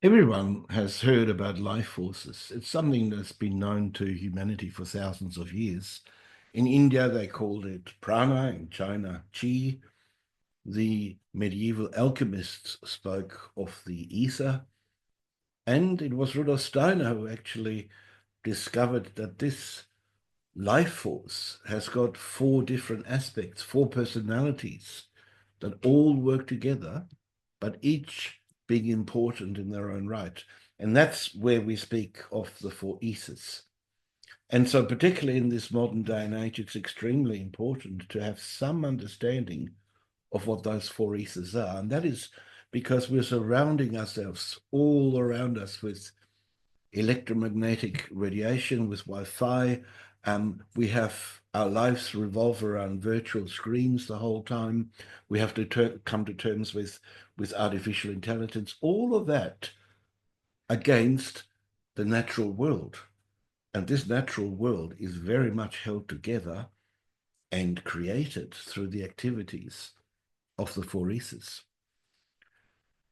Everyone has heard about life forces. It's something that's been known to humanity for thousands of years. In India, they called it prana, in China, chi. The medieval alchemists spoke of the ether. And it was Rudolf Steiner who actually discovered that this life force has got four different aspects, four personalities that all work together, but each being important in their own right. And that's where we speak of the four ethes. And so, particularly in this modern day and age, it's extremely important to have some understanding of what those four ethes are. And that is because we're surrounding ourselves all around us with electromagnetic radiation, with Wi-Fi. We have our lives revolve around virtual screens the whole time. We have to come to terms with artificial intelligence, all of that against the natural world. And this natural world is very much held together and created through the activities of the four ethes.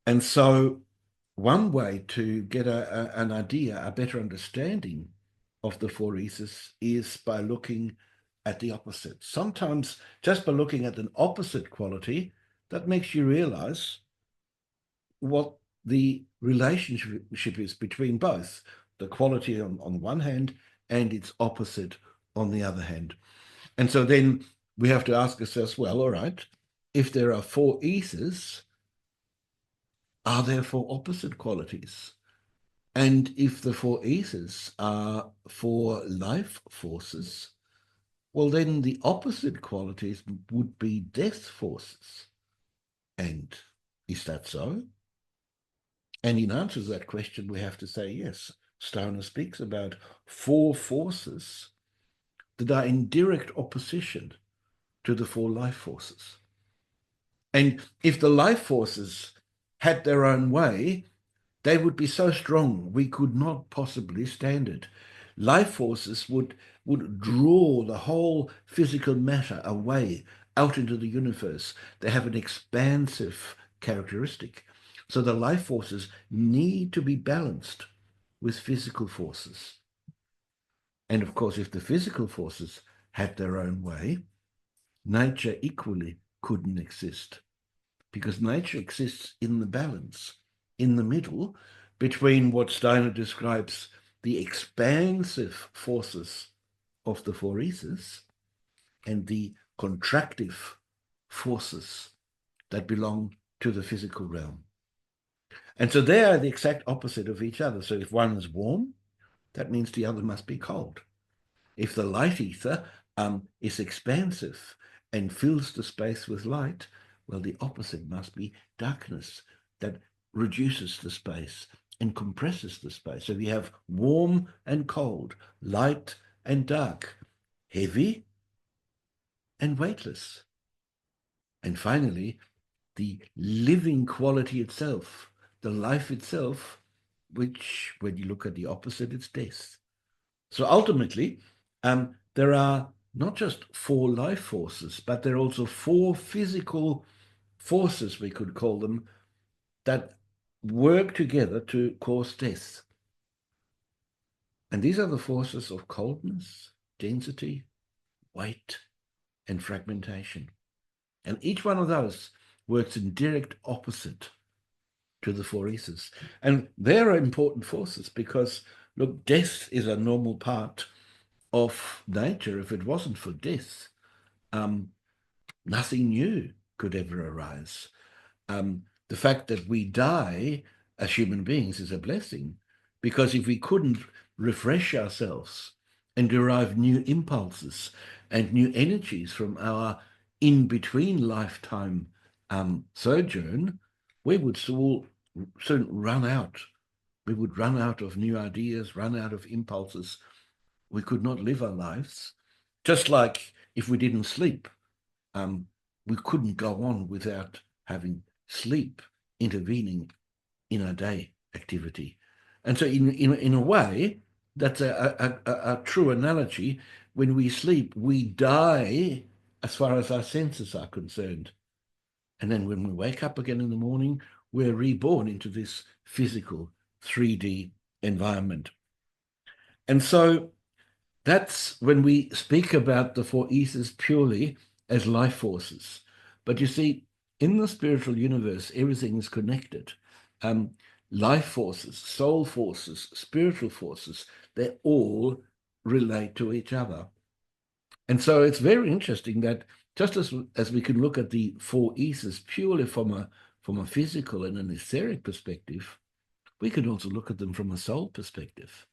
And so one way to get an idea, a better understanding of the four ethes is by looking at the opposite. Sometimes just by looking at an opposite quality, that makes you realize what the relationship is between both, the quality on one hand and its opposite on the other hand. And so then we have to ask ourselves, well, all right, if there are four ethers, are there four opposite qualities? And if the four ethers are four life forces, well, then the opposite qualities would be death forces. And is that so? And in answer to that question, we have to say yes. Steiner speaks about four forces that are in direct opposition to the four life forces. And if the life forces had their own way, they would be so strong we could not possibly stand it. Life forces would draw the whole physical matter away out into the universe. They have an expansive characteristic. So the life forces need to be balanced with physical forces. And of course, if the physical forces had their own way, nature equally couldn't exist, because nature exists in the balance, in the middle, between what Steiner describes the expansive forces of the four ethers and the contractive forces that belong to the physical realm. And so they are the exact opposite of each other. So if one is warm, that means the other must be cold. If the light ether is expansive and fills the space with light, well, the opposite must be darkness that reduces the space and compresses the space. So we have warm and cold, light and dark, heavy and weightless. And finally, the living quality itself, the life itself, which, when you look at the opposite, it's death. So ultimately, there are not just four life forces, but there are also four physical forces, we could call them, that work together to cause death. And these are the forces of coldness, density, weight, and fragmentation. And each one of those works in direct opposite to the four ethers. And they're important forces because, look, death is a normal part of nature. If it wasn't for death, nothing new could ever arise. The fact that we die as human beings is a blessing, because if we couldn't refresh ourselves and derive new impulses and new energies from our in-between lifetime sojourn, we would soon run out. We would run out of new ideas, run out of impulses. We could not live our lives. Just like if we didn't sleep, we couldn't go on without having sleep intervening in our day activity. And so in a way, that's a true analogy. When we sleep, we die as far as our senses are concerned. And then when we wake up again in the morning, we're reborn into this physical 3D environment. And so that's when we speak about the four ethers purely as life forces. But you see, in the spiritual universe, everything is connected. Life forces, soul forces, spiritual forces, they all relate to each other. And so it's very interesting that just as we can look at the four ethers purely from a physical and an etheric perspective, we can also look at them from a soul perspective.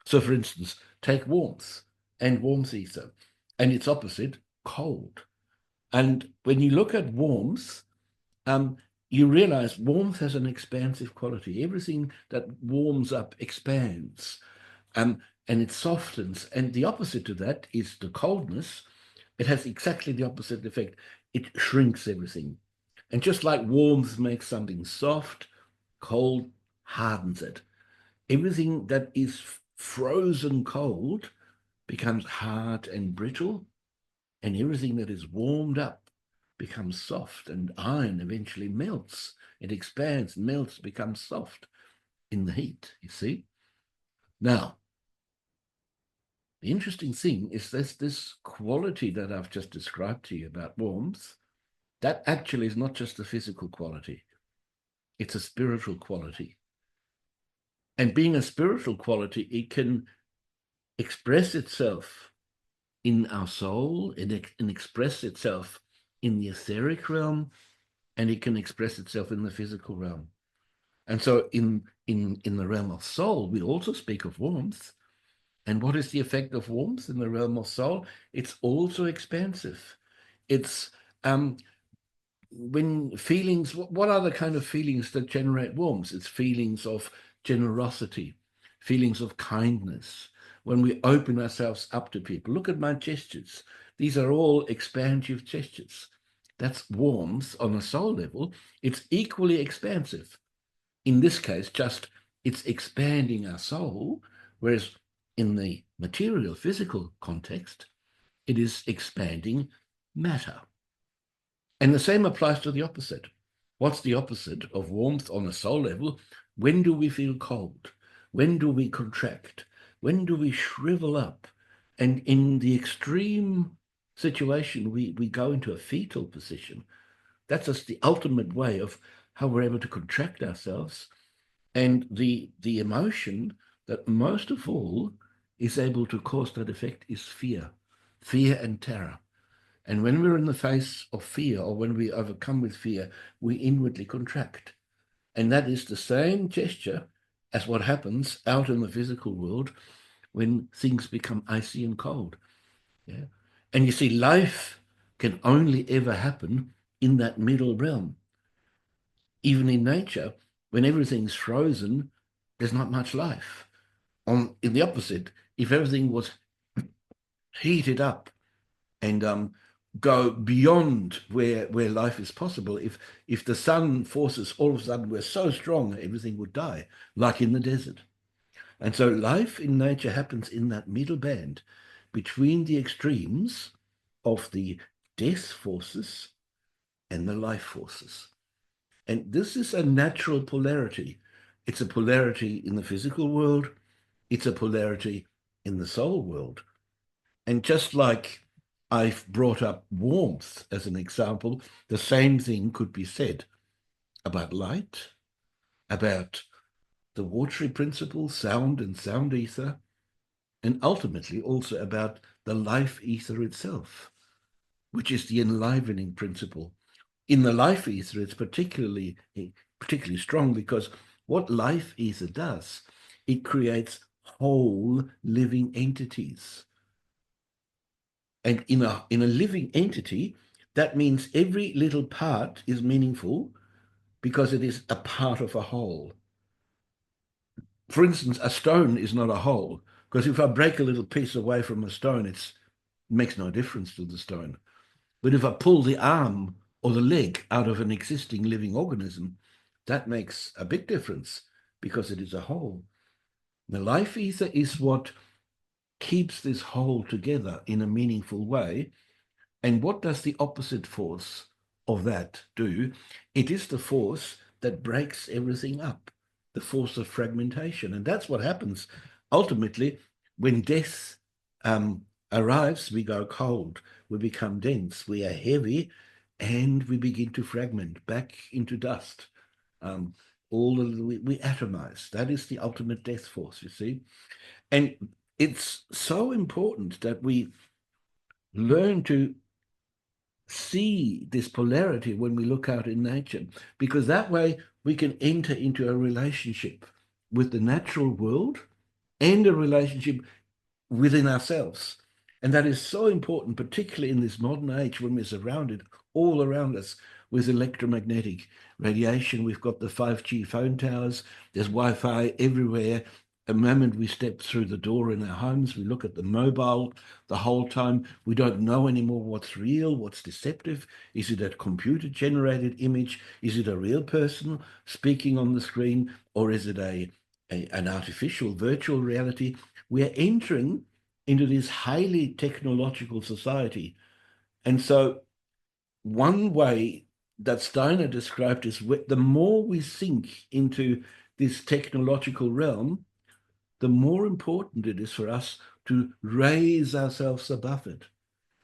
So, for instance, take warmth and warmth ether, and its opposite, cold. And when you look at warmth, you realize warmth has an expansive quality. Everything that warms up expands, and it softens. And the opposite to that is the coldness. It has exactly the opposite effect. It shrinks everything. And just like warmth makes something soft, cold hardens it. Everything that is frozen cold becomes hard and brittle, and everything that is warmed up becomes soft, and iron eventually melts. It expands, melts, becomes soft in the heat, you see? Now, the interesting thing is this quality that I've just described to you about warmth, that actually is not just a physical quality. It's a spiritual quality. And being a spiritual quality, it can express itself in our soul, it can express itself in the etheric realm, and it can express itself in the physical realm. And so in the realm of soul, we also speak of warmth. And what is the effect of warmth in the realm of soul? It's also expansive. It's when feelings, what are the kind of feelings that generate warmth? It's feelings of generosity, feelings of kindness. When we open ourselves up to people, look at my gestures. These are all expansive gestures. That's warmth on a soul level. It's equally expansive. In this case, just it's expanding our soul, whereas in the material, physical context, it is expanding matter. And the same applies to the opposite. What's the opposite of warmth on a soul level? When do we feel cold? When do we contract? When do we shrivel up? And in the extreme situation, we go into a fetal position. That's just the ultimate way of how we're able to contract ourselves. And the emotion that most of all is able to cause that effect is fear and terror. And when we're in the face of fear, or when we overcome with fear, we inwardly contract. And that is the same gesture as what happens out in the physical world when things become icy and cold. Yeah? And you see, life can only ever happen in that middle realm. Even in nature, when everything's frozen, there's not much life. In the opposite, if everything was heated up and go beyond where life is possible, if the sun forces all of a sudden were so strong, everything would die, like in the desert. And so life in nature happens in that middle band between the extremes of the death forces and the life forces. And this is a natural polarity. It's a polarity in the physical world. It's a polarity in the soul world. And just like I've brought up warmth as an example, the same thing could be said about light, about the watery principle, sound and sound ether, and ultimately also about the life ether itself, which is the enlivening principle. In the life ether, it's particularly strong because what life ether does, it creates whole living entities. And in a living entity, that means every little part is meaningful because it is a part of a whole. For instance, a stone is not a whole, because if I break a little piece away from a stone, it makes no difference to the stone. But if I pull the arm or the leg out of an existing living organism, that makes a big difference because it is a whole. The life ether is what keeps this whole together in a meaningful way. And what does the opposite force of that do? It is the force that breaks everything up. the force of fragmentation. And that's what happens ultimately when death arrives. We go cold, we become dense, we are heavy, and we begin to fragment back into dust. We atomize. That is the ultimate death force, you see. And it's so important that we learn to see this polarity when we look out in nature, because that way we can enter into a relationship with the natural world and a relationship within ourselves. And that is so important, particularly in this modern age when we're surrounded all around us with electromagnetic radiation. We've got the 5G phone towers, there's Wi-Fi everywhere. The moment we step through the door in our homes, we look at the mobile the whole time. We don't know anymore what's real, what's deceptive. Is it a computer-generated image? Is it a real person speaking on the screen? Or is it an artificial virtual reality? We're entering into this highly technological society. And so one way that Steiner described is the more we sink into this technological realm, the more important it is for us to raise ourselves above it.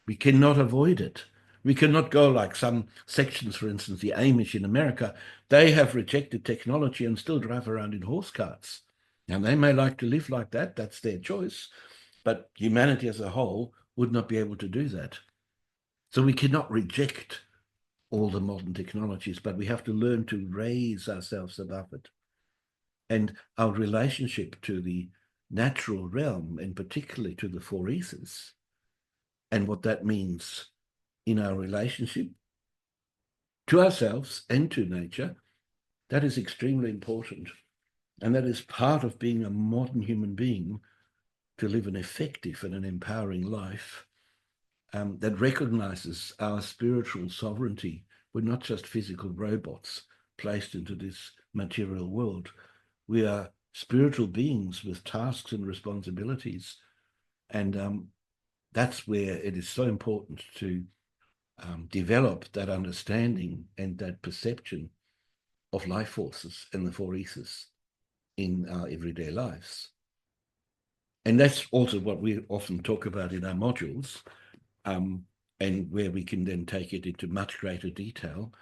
We cannot avoid it. We cannot go like some sections, for instance, the Amish in America. They have rejected technology and still drive around in horse carts. And they may like to live like that. That's their choice. But humanity as a whole would not be able to do that. So we cannot reject all the modern technologies, but we have to learn to raise ourselves above it. And our relationship to the natural realm, and particularly to the four ether, and what that means in our relationship to ourselves and to nature, that is extremely important. And that is part of being a modern human being, to live an effective and an empowering life that recognizes our spiritual sovereignty. We're not just physical robots placed into this material world. We are spiritual beings with tasks and responsibilities. And that's where it is so important to develop that understanding and that perception of life forces and the four ethers in our everyday lives. And that's also what we often talk about in our modules, and where we can then take it into much greater detail.